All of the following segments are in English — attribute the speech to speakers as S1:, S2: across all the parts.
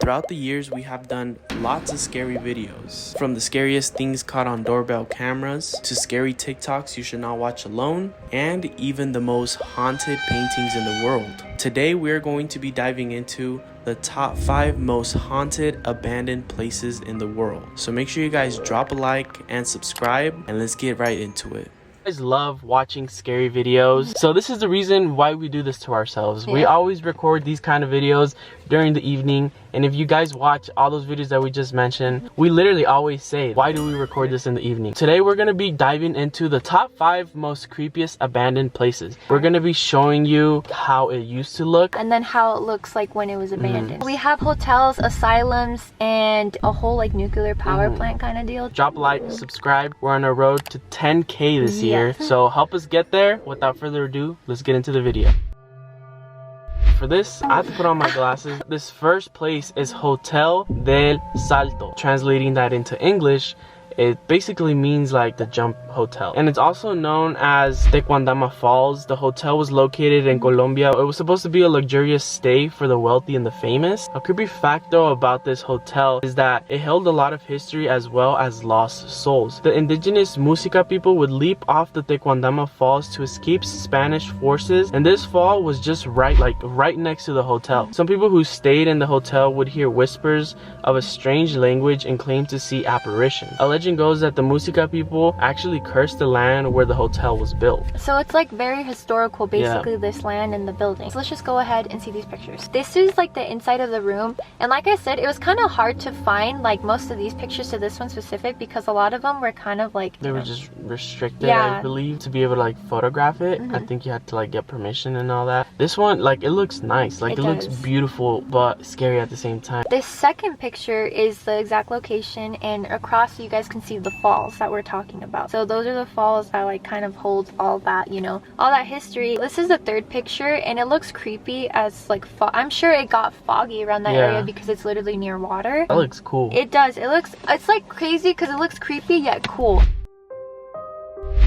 S1: Throughout the years, we have done lots of scary videos. From the scariest things caught on doorbell cameras, to scary TikToks you should not watch alone, and even the most haunted paintings in the world. Today, we're going to be diving into the top 5 most haunted abandoned places in the world. So make sure you guys drop a like and subscribe, and let's get right into it. I love watching scary videos, so this is the reason why we do this to ourselves. We always record these kind of videos during the evening, and if you guys watch all those videos that we just mentioned, we literally always say, why do we record this in the evening? Today we're going to be diving into the top 5 most creepiest abandoned places. We're going to be showing you how it used to look
S2: and then how it looks like when it was abandoned. We have hotels, asylums, and a whole like nuclear power plant kind of deal.
S1: Drop a like, subscribe. We're on a road to 10K this year, so help us get there. Without further ado, let's get into the video. For this, I have to put on my glasses. This first place is Hotel del Salto. Translating that into English, it basically means like the jump hotel, and it's also known as Tequendama Falls. The hotel was located in Colombia. It was supposed to be a luxurious stay for the wealthy and the famous. A creepy fact though about this hotel is that it held a lot of history as well as lost souls. The indigenous Muisca people would leap off the Tequendama Falls to escape Spanish forces, and this fall was just right next to the hotel. Some people who stayed in the hotel would hear whispers of a strange language and claim to see apparitions. A legend goes that the Muisca people actually cursed the land where the hotel was built.
S2: So it's like very historical, basically, this land and the building. So let's just go ahead and see these pictures. This is like the inside of the room, and like I said, it was kind of hard to find like most of these pictures to this one specific because a lot of them were kind of like
S1: they were just restricted, I believe, to be able to like photograph it. I think you had to like get permission and all that. This one, like, it looks nice, like it looks beautiful but scary at the same time.
S2: This second picture is the exact location, and across you guys can see the falls that we're talking about. So those are the falls that like kind of hold all that, you know, all that history. This is the third picture, and it looks creepy as like I'm sure it got foggy around that area because it's literally near water.
S1: That looks cool.
S2: It does. It's like crazy because it looks creepy yet cool.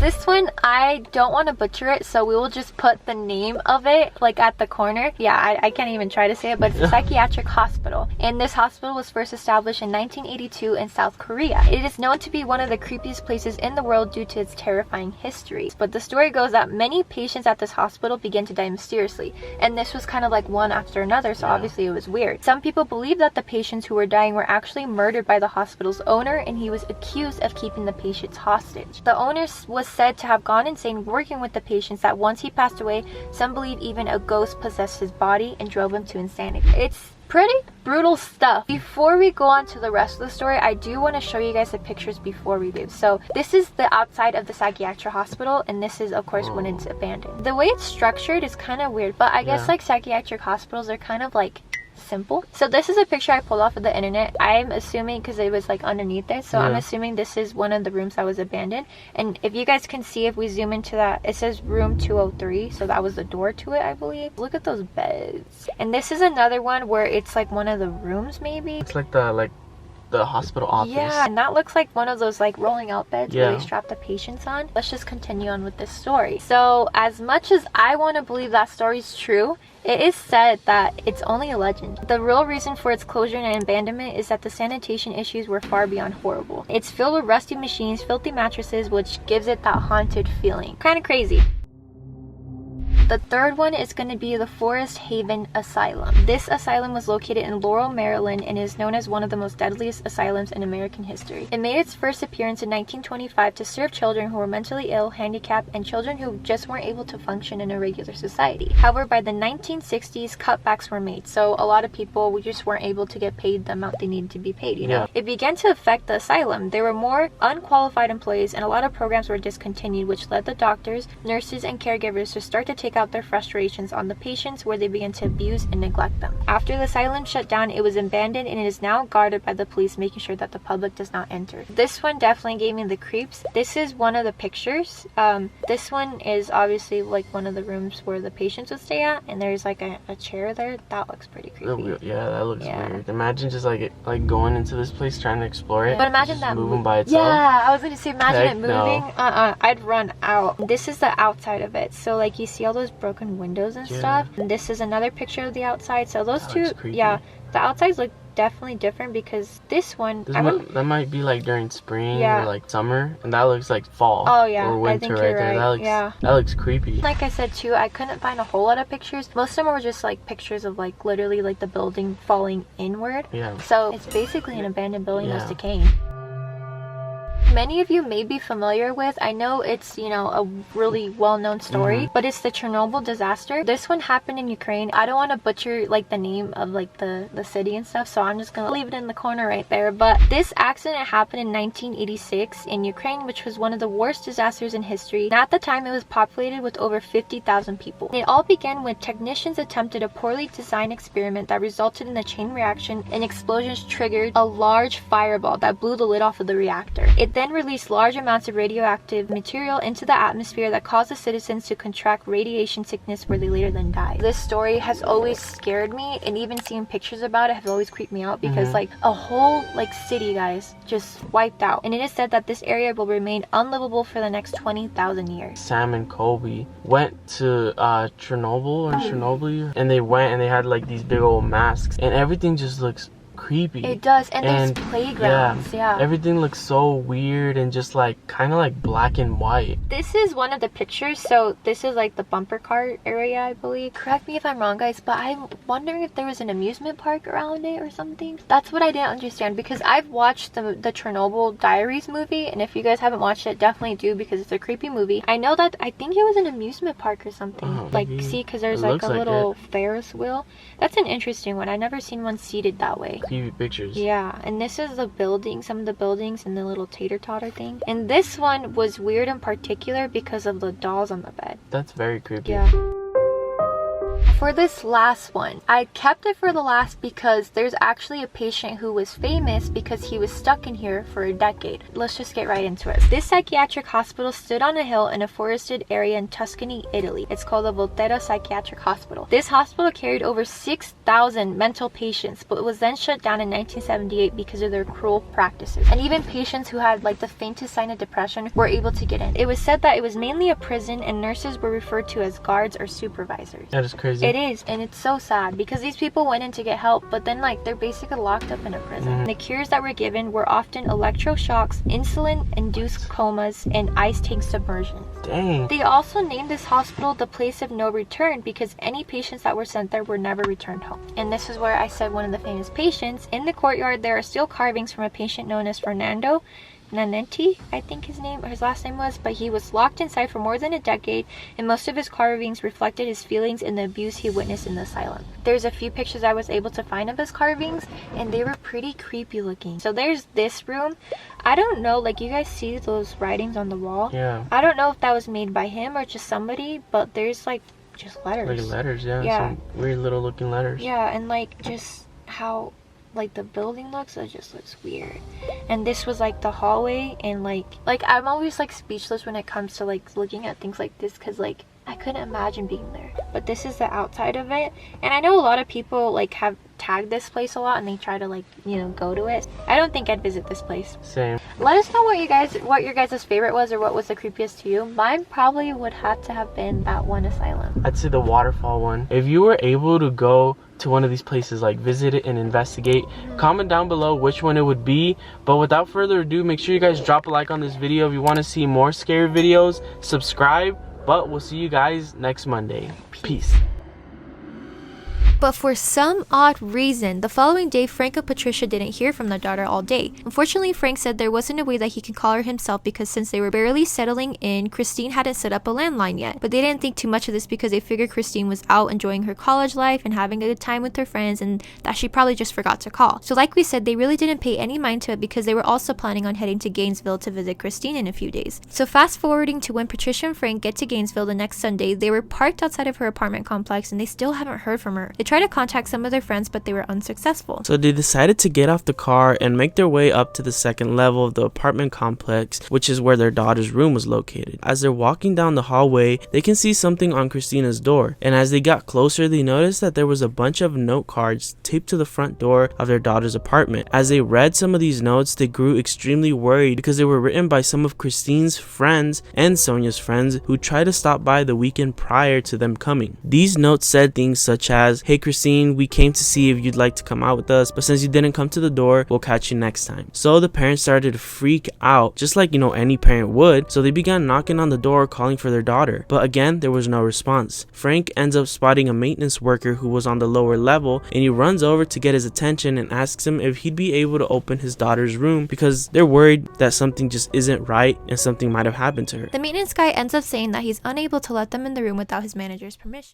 S2: This one, I don't want to butcher it, so we will just put the name of it like at the corner. Yeah, I can't even try to say it, but it's a Psychiatric Hospital. And this hospital was first established in 1982 in South Korea. It is known to be one of the creepiest places in the world due to its terrifying history. But the story goes that many patients at this hospital began to die mysteriously. And this was kind of like one after another, so obviously it was weird. Some people believe that the patients who were dying were actually murdered by the hospital's owner, and he was accused of keeping the patients hostage. The owner was said to have gone insane working with the patients, that once he passed away, some believe even a ghost possessed his body and drove him to insanity. It's pretty brutal stuff. Before we go on to the rest of the story, I do want to show you guys the pictures before we leave. So this is the outside of the Psychiatric Hospital, and this is of course when it's abandoned. The way it's structured is kind of weird, but I guess like psychiatric hospitals are kind of like simple. So this is a picture I pulled off of the internet. I'm assuming because it was like underneath it, so I'm assuming this is one of the rooms that was abandoned. And if you guys can see, if we zoom into that, it says room 203, so that was the door to it, I believe. Look at those beds. And this is another one where it's like one of the rooms, maybe
S1: it's like the hospital office.
S2: Yeah, and that looks like one of those like rolling out beds where they strap the patients on. Let's just continue on with this story. So as much as I want to believe that story's true, it is said that it's only a legend. The real reason for its closure and abandonment is that the sanitation issues were far beyond horrible. It's filled with rusty machines, filthy mattresses, which gives it that haunted feeling. Kind of crazy. The third one is going to be the Forest Haven Asylum. This asylum was located in Laurel, Maryland, and is known as one of the most deadliest asylums in American history. It made its first appearance in 1925 to serve children who were mentally ill, handicapped, and children who just weren't able to function in a regular society. However, by the 1960s, cutbacks were made, so a lot of people just weren't able to get paid the amount they needed to be paid, you know? It began to affect the asylum. There were more unqualified employees, and a lot of programs were discontinued, which led the doctors, nurses, and caregivers to start to take out their frustrations on the patients, where they began to abuse and neglect them. After the asylum shut down, it was abandoned, and it is now guarded by the police, making sure that the public does not enter. This one definitely gave me the creeps. This is one of the pictures. This one is obviously like one of the rooms where the patients would stay at, and there's like a chair there. That looks pretty creepy.
S1: Yeah, that looks weird. Imagine just like going into this place trying to explore it.
S2: But imagine that
S1: moving by itself.
S2: Yeah, I was gonna say imagine it moving. I'd run out. This is the outside of it. So like you see all those broken windows and stuff. And this is another picture of the outside. So those two, the outsides look definitely different because this one,
S1: that might be like during spring
S2: Yeah.
S1: or like summer, and that looks like fall.
S2: Oh yeah,
S1: or winter
S2: I think
S1: right
S2: you're
S1: there.
S2: right.
S1: That looks creepy.
S2: Like I said too, I couldn't find a whole lot of pictures. Most of them were just like pictures of like literally like the building falling inward.
S1: Yeah.
S2: So it's basically an abandoned building that's
S1: Yeah.
S2: decaying. Many of you may be familiar with, I know it's, you know, a really well-known story, but it's the Chernobyl disaster. This one happened in Ukraine. I don't want to butcher like the name of like the city and stuff, so I'm just gonna leave it in the corner right there. But this accident happened in 1986 in Ukraine, which was one of the worst disasters in history. And at the time, it was populated with over 50,000 people. And it all began when technicians attempted a poorly designed experiment that resulted in a chain reaction, and explosions triggered a large fireball that blew the lid off of the reactor. It then released large amounts of radioactive material into the atmosphere that caused the citizens to contract radiation sickness, where they later then died. This story has always scared me, and even seeing pictures about it have always creeped me out because like a whole like city, guys, just wiped out. And it is said that this area will remain unlivable for the next 20,000 years.
S1: Sam and Colby went to Chernobyl, and they went and they had like these big old masks, and everything just looks creepy.
S2: It does, and there's playgrounds. Yeah,
S1: everything looks so weird and just like kind of like black and white.
S2: This is one of the pictures. So this is like the bumper car area, I believe. Correct me if I'm wrong, guys, but I'm wondering if there was an amusement park around it or something. That's what I didn't understand, because I've watched the Chernobyl Diaries movie, and if you guys haven't watched it, definitely do, because it's a creepy movie. I know that I think it was an amusement park or something. Like, see, because there's like a little Ferris wheel. That's an interesting one. I've never seen one seated that way.
S1: TV pictures.
S2: Yeah, and this is the building, some of the buildings, and the little tater-totter thing. And this one was weird in particular because of the dolls on the bed.
S1: That's very creepy.
S2: Yeah. For this last one, I kept it for the last because there's actually a patient who was famous because he was stuck in here for a decade. Let's just get right into it. This psychiatric hospital stood on a hill in a forested area in Tuscany, Italy. It's called the Volta Psychiatric Hospital. This hospital carried over 6,000 mental patients, but it was then shut down in 1978 because of their cruel practices. And even patients who had like the faintest sign of depression were able to get in. It was said that it was mainly a prison, and nurses were referred to as guards or supervisors.
S1: That is crazy.
S2: It is, and it's so sad because these people went in to get help, but then like they're basically locked up in a prison. The cures that were given were often electroshocks, insulin-induced comas, and ice tank submersions.
S1: Dang.
S2: They also named this hospital the place of no return because any patients that were sent there were never returned home. And this is where I said one of the famous patients. In the courtyard, there are still carvings from a patient known as Fernando Nannetti, I think his last name was, but he was locked inside for more than a decade, and most of his carvings reflected his feelings and the abuse he witnessed in the asylum. There's a few pictures I was able to find of his carvings, and they were pretty creepy looking. So there's this room. I don't know, like, you guys see those writings on the wall?
S1: Yeah.
S2: I don't know if that was made by him or just somebody, but there's like just letters.
S1: Like letters, yeah.
S2: Yeah.
S1: Some weird little looking letters.
S2: Yeah, and like just how like the building looks, it just looks weird. And this was like the hallway, and like I'm always like speechless when it comes to like looking at things like this, because like I couldn't imagine being there. But this is the outside of it, and I know a lot of people like have tagged this place a lot, and they try to like, you know, go to it. I don't think I'd visit this place.
S1: Same.
S2: Let us know what your guys' favorite was, or what was the creepiest to you. Mine probably would have to have been that one asylum.
S1: I'd say the waterfall one. If you were able to go to one of these places, like visit it and investigate, comment down below which one it would be. But without further ado, make sure you guys drop a like on this video. If you want to see more scary videos, subscribe. But we'll see you guys next Monday. Peace.
S2: But for some odd reason, the following day, Frank and Patricia didn't hear from their daughter all day. Unfortunately, Frank said there wasn't a way that he could call her himself because since they were barely settling in, Christine hadn't set up a landline yet. But they didn't think too much of this because they figured Christine was out enjoying her college life and having a good time with her friends, and that she probably just forgot to call. So like we said, they really didn't pay any mind to it because they were also planning on heading to Gainesville to visit Christine in a few days. So fast forwarding to when Patricia and Frank get to Gainesville the next Sunday, they were parked outside of her apartment complex and they still haven't heard from her. They tried to contact some of their friends, but they were unsuccessful.
S1: So they decided to get off the car and make their way up to the second level of the apartment complex, which is where their daughter's room was located. As they're walking down the hallway, they can see something on Christina's door, and as they got closer, they noticed that there was a bunch of note cards taped to the front door of their daughter's apartment. As they read some of these notes, they grew extremely worried because they were written by some of Christine's friends and Sonia's friends who tried to stop by the weekend prior to them coming. These notes said things such as, "Hey Christine, we came to see if you'd like to come out with us, but since you didn't come to the door, we'll catch you next time. So the parents started to freak out, just like, you know, any parent would. So they began knocking on the door, calling for their daughter. But again, there was no response. Frank ends up spotting a maintenance worker who was on the lower level, and he runs over to get his attention and asks him if he'd be able to open his daughter's room because they're worried that something just isn't right and something might have happened to her.
S2: The maintenance guy ends up saying that he's unable to let them in the room without his manager's permission.